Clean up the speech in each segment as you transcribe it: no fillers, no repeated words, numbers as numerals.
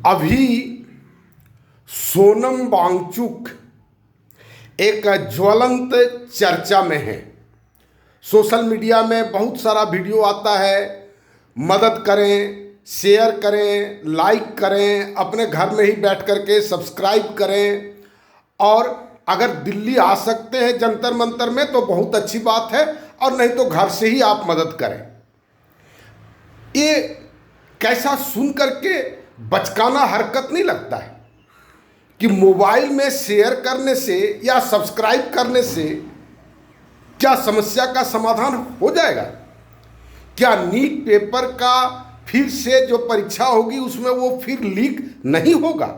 अभी सोनम वांगचुक एक ज्वलंत चर्चा में है। सोशल मीडिया में बहुत सारा वीडियो आता है, मदद करें, शेयर करें, लाइक करें, अपने घर में ही बैठ करके सब्सक्राइब करें, और अगर दिल्ली आ सकते हैं जंतर मंतर में तो बहुत अच्छी बात है, और नहीं तो घर से ही आप मदद करें। ये कैसा सुन करके बचकाना हरकत नहीं लगता है कि मोबाइल में शेयर करने से या सब्सक्राइब करने से क्या समस्या का समाधान हो जाएगा? क्या नीट पेपर का फिर से जो परीक्षा होगी उसमें वो फिर लीक नहीं होगा?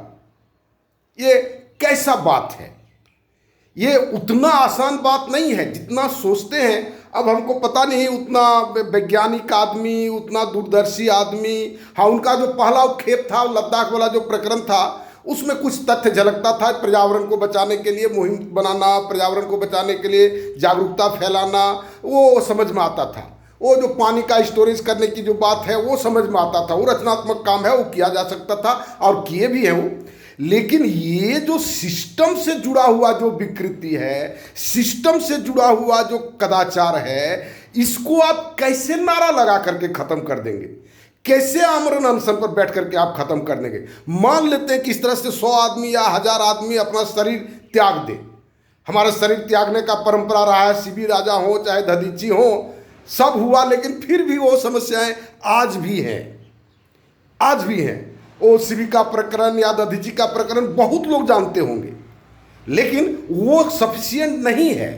ये कैसा बात है? ये उतना आसान बात नहीं है जितना सोचते हैं। अब हमको पता नहीं उतना वैज्ञानिक आदमी, उतना दूरदर्शी आदमी, हाँ उनका जो पहला खेप था, लद्दाख वाला जो प्रकरण था, उसमें कुछ तथ्य झलकता था। पर्यावरण को बचाने के लिए मुहिम बनाना, पर्यावरण को बचाने के लिए जागरूकता फैलाना, वो समझ में आता था। वो जो पानी का स्टोरेज करने की जो बात है वो समझ में आता था। वो रचनात्मक काम है, वो किया जा सकता था और किए भी हैं वो। लेकिन ये जो सिस्टम से जुड़ा हुआ जो विकृति है, सिस्टम से जुड़ा हुआ जो कदाचार है, इसको आप कैसे नारा लगा करके खत्म कर देंगे? कैसे आमरण अनशन पर बैठ करके आप खत्म कर देंगे? मान लेते हैं कि इस तरह से 100 आदमी या 1000 आदमी अपना शरीर त्याग दे। हमारा शरीर त्यागने का परंपरा रहा है, शिवी राजा हो चाहे दधीची हो, सब हुआ, लेकिन फिर भी वो समस्याएं आज भी हैं, आज भी हैं। वो शिवी का प्रकरण या दधीची का प्रकरण बहुत लोग जानते होंगे, लेकिन वो सफिशिएंट नहीं है।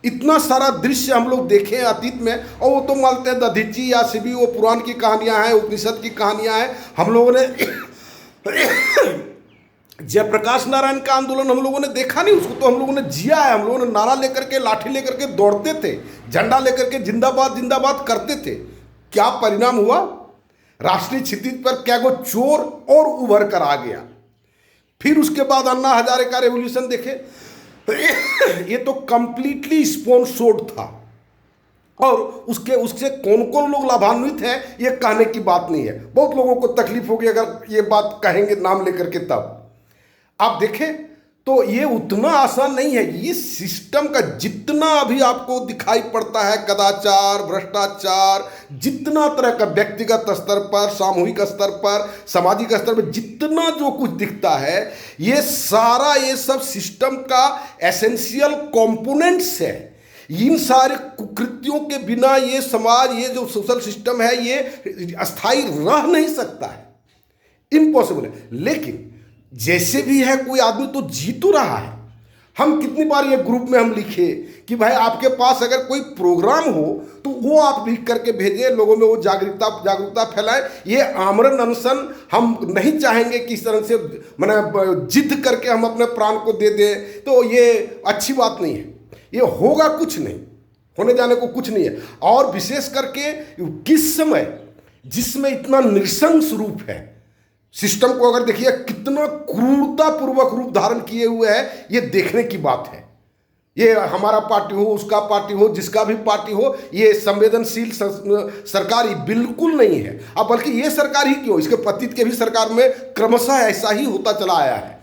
इतना सारा दृश्य हम लोग देखे हैं अतीत में, और वो तो मानते हैं दधीची या शिवी वो पुराण की कहानियां हैं, उपनिषद की कहानियां हैं। हम लोगों ने जयप्रकाश नारायण का आंदोलन हम लोगों ने देखा नहीं, उसको तो हम लोगों ने जिया है। हम लोगों ने नारा लेकर के, लाठी लेकर के दौड़ते थे, झंडा लेकर के जिंदाबाद जिंदाबाद करते थे। क्या परिणाम हुआ? राष्ट्रीय क्षितिज पर क्या वो चोर और उभर कर आ गया। फिर उसके बाद अन्ना हजारे का रेवोल्यूशन देखे, ये तो कंप्लीटली स्पॉन्सर्ड था, और उससे कौन कौन लोग लाभान्वित हैं ये कहने की बात नहीं है। बहुत लोगों को तकलीफ होगी अगर ये बात कहेंगे नाम लेकर के। तब आप देखें तो ये उतना आसान नहीं है। ये सिस्टम का जितना अभी आपको दिखाई पड़ता है कदाचार, भ्रष्टाचार, जितना तरह का व्यक्तिगत स्तर पर, सामूहिक स्तर पर, सामाजिक स्तर पर जितना जो कुछ दिखता है, ये सारा ये सब सिस्टम का एसेंशियल कंपोनेंट्स है। इन सारे कुकृत्यों के बिना ये समाज, ये जो सोशल सिस्टम है, ये अस्थायी रह नहीं सकता है, इम्पॉसिबल है। लेकिन जैसे भी है कोई आदमी तो जी तो रहा है। हम कितनी बार ये ग्रुप में हम लिखे कि भाई आपके पास अगर कोई प्रोग्राम हो तो वो आप लिख करके भेजें, लोगों में वो जागरूकता फैलाएं। ये आमरण अनशन हम नहीं चाहेंगे कि इस तरह से मैंने जिद करके हम अपने प्राण को दे दें, तो ये अच्छी बात नहीं है। ये होगा कुछ नहीं, होने जाने को कुछ नहीं है। और विशेष करके किस समय जिसमें इतना नृशंस रूप है सिस्टम को, अगर देखिए कितना क्रूरतापूर्वक रूप धारण किए हुए है, ये देखने की बात है। ये हमारा पार्टी हो, उसका पार्टी हो, जिसका भी पार्टी हो, ये संवेदनशील सरकार बिल्कुल नहीं है। अब बल्कि ये सरकार ही क्यों, इसके पतित के भी सरकार में क्रमशः ऐसा ही होता चला आया है।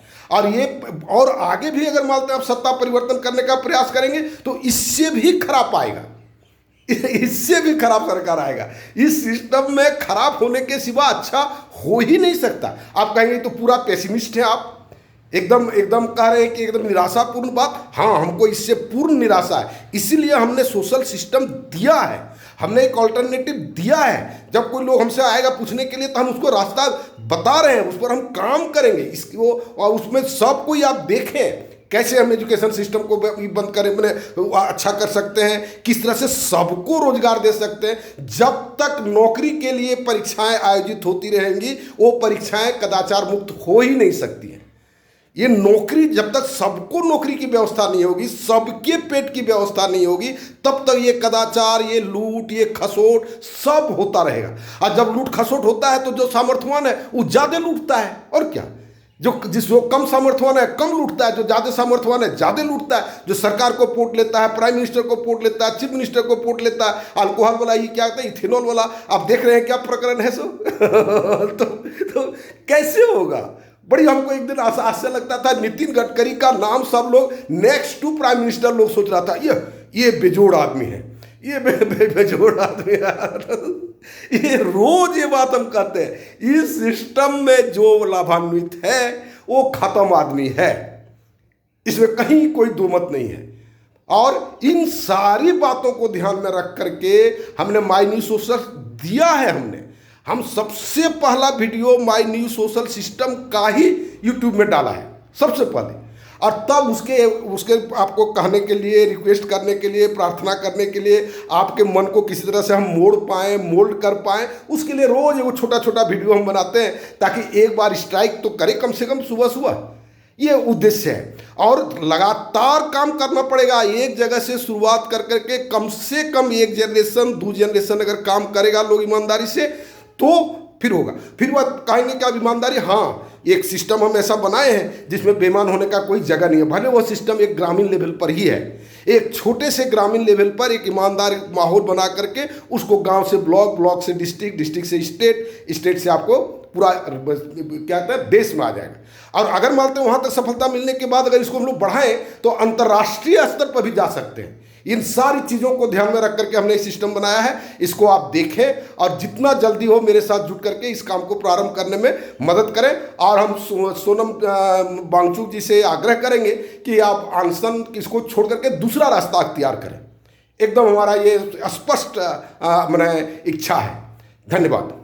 और आगे भी अगर मानते हैं आप सत्ता परिवर्तन करने का प्रयास करेंगे तो इससे भी खराब आएगा, इससे भी खराब सरकार आएगा। इस सिस्टम में खराब होने के सिवा अच्छा हो ही नहीं सकता। आप कहेंगे तो पूरा पेसिमिस्ट है आप, एकदम कह रहे हैं कि एकदम निराशापूर्ण बात। हाँ, हमको इससे पूर्ण निराशा है। इसीलिए हमने सोशल सिस्टम दिया है, हमने एक ऑल्टरनेटिव दिया है। जब कोई लोग हमसे आएगा पूछने के लिए तो हम उसको रास्ता बता रहे हैं, उस पर हम काम करेंगे। इसको और उसमें सब कोई आप देखें कैसे हम एजुकेशन सिस्टम को बंद करें, मैंने अच्छा कर सकते हैं, किस तरह से सबको रोजगार दे सकते हैं। जब तक नौकरी के लिए परीक्षाएं आयोजित होती रहेंगी, वो परीक्षाएं कदाचार मुक्त हो ही नहीं सकती हैं। ये नौकरी, जब तक सबको नौकरी की व्यवस्था नहीं होगी, सबके पेट की व्यवस्था नहीं होगी, तब तक ये कदाचार, ये लूट, ये खसोट सब होता रहेगा। और जब लूट खसोट होता है तो जो सामर्थ्यवान है वो ज्यादा लूटता है, और क्या, जो कम सामर्थ्यवान है कम लूटता है, जो ज़्यादा सामर्थ्यवान है ज़्यादा लूटता है। जो सरकार को पोट लेता है, प्राइम मिनिस्टर को पोट लेता है, चीफ मिनिस्टर को पोट लेता है, अल्कोहल वाला, ये क्या कहता है, इथेनॉल वाला, आप देख रहे हैं क्या प्रकरण है सो तो कैसे होगा? बड़ी हमको एक दिन आश्चर्य लगता था, नितिन गडकरी का नाम सब लोग नेक्स्ट टू प्राइम मिनिस्टर लोग सोच रहा था, ये बेजोड़ आदमी है, ये बेजोड़ आदमी है। ये रोज ये बात हम कहते हैं, इस सिस्टम में जो लाभान्वित है वो खत्म आदमी है, इसमें कहीं कोई दो मत नहीं है। और इन सारी बातों को ध्यान में रख करके हमने माई न्यूज सोशल दिया है। हम सबसे पहला video my news social system का ही यूट्यूब में डाला है सबसे पहले, और तब उसके आपको कहने के लिए, रिक्वेस्ट करने के लिए, प्रार्थना करने के लिए, आपके मन को किसी तरह से हम मोड़ पाएँ, मोल्ड कर पाएँ, उसके लिए रोज़ वो छोटा छोटा वीडियो हम बनाते हैं ताकि एक बार स्ट्राइक तो करे कम से कम सुबह सुबह। ये उद्देश्य है, और लगातार काम करना पड़ेगा। एक जगह से शुरुआत कर करके कम से कम एक जनरेशन, 2 जनरेशन अगर काम करेगा लोग ईमानदारी से, तो फिर होगा। फिर वह कहेंगे क्या ईमानदारी, हाँ एक सिस्टम हम ऐसा बनाए हैं जिसमें बेईमान होने का कोई जगह नहीं है। भले वो सिस्टम एक ग्रामीण लेवल पर ही है, एक छोटे से ग्रामीण लेवल पर एक ईमानदार माहौल बना करके उसको गांव से ब्लॉक, ब्लॉक से डिस्ट्रिक्ट, डिस्ट्रिक्ट से स्टेट, स्टेट से आपको पूरा क्या कहते हैं देश में आ जाएगा। और अगर मानते हैं वहाँ तक सफलता मिलने के बाद अगर इसको हम लोग बढ़ाएं तो अंतर्राष्ट्रीय स्तर पर भी जा सकते हैं। इन सारी चीज़ों को ध्यान में रख करके हमने एक सिस्टम बनाया है, इसको आप देखें और जितना जल्दी हो मेरे साथ जुट करके इस काम को प्रारंभ करने में मदद करें। और हम सोनम वांगचुक जी से आग्रह करेंगे कि आप अनशन इसको छोड़ करके दूसरा रास्ता अख्तियार करें। एकदम हमारा ये स्पष्ट इच्छा है। धन्यवाद।